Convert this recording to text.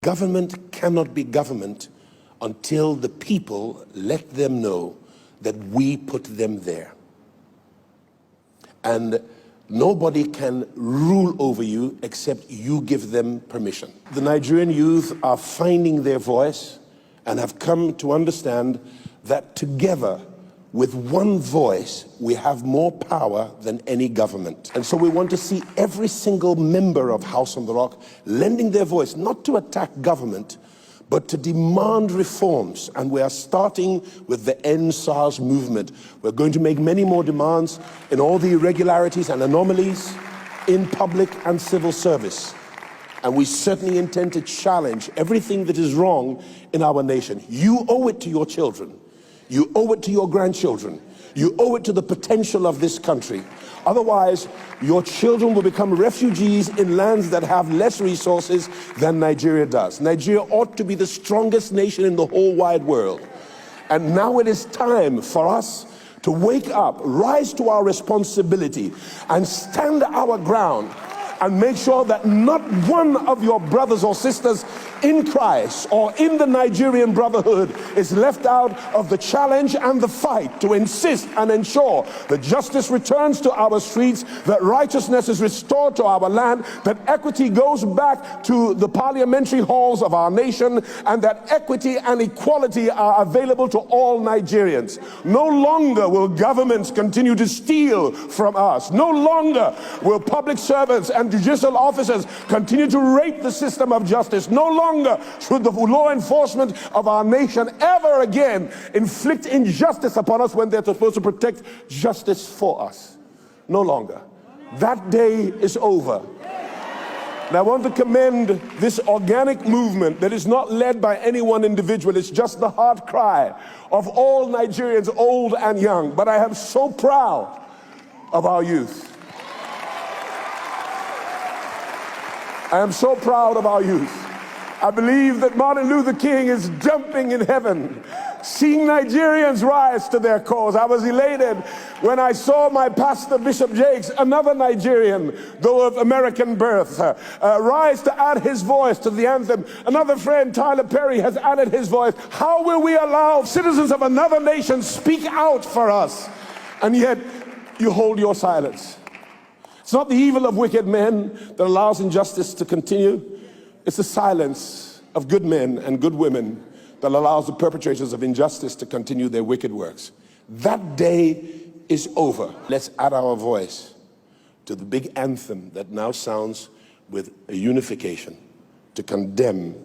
Government cannot be government until the people let them know that we put them there. And nobody can rule over you except you give them permission. The Nigerian youth are finding their voice and have come to understand that together, with one voice, we have more power than any government. And so we want to see every single member of House on the Rock lending their voice, not to attack government, but to demand reforms. And we are starting with the End SARS movement. We're going to make many more demands in all the irregularities and anomalies in public and civil service. And we certainly intend to challenge everything that is wrong in our nation. You owe it to your children. You owe it to your grandchildren. You owe it to the potential of this country. Otherwise, your children will become refugees in lands that have less resources than Nigeria does. Nigeria ought to be the strongest nation in the whole wide world. And now it is time for us to wake up, rise to our responsibility, and stand our ground and make sure that not one of your brothers or sisters in Christ or in the Nigerian Brotherhood is left out of the challenge and the fight to insist and ensure that justice returns to our streets, that righteousness is restored to our land, that equity goes back to the parliamentary halls of our nation, and that equity and equality are available to all Nigerians. No longer will governments continue to steal from us. No longer will public servants and judicial officers continue to rape the system of justice. No longer should the law enforcement of our nation ever again inflict injustice upon us when they're supposed to protect justice for us. No longer. That day is over. And I want to commend this organic movement that is not led by any one individual. It's just the heart cry of all Nigerians, old and young. But I am so proud of our youth. I am so proud of our youth. I believe that Martin Luther King is jumping in heaven, seeing Nigerians rise to their cause. I was elated when I saw my pastor, Bishop Jakes, another Nigerian, though of American birth, rise to add his voice to the anthem. Another friend, Tyler Perry, has added his voice. How will we allow citizens of another nation speak out for us? And yet you hold your silence. It's not the evil of wicked men that allows injustice to continue. It's the silence of good men and good women that allows the perpetrators of injustice to continue their wicked works. That day is over. Let's add our voice to the big anthem that now sounds with a unification to condemn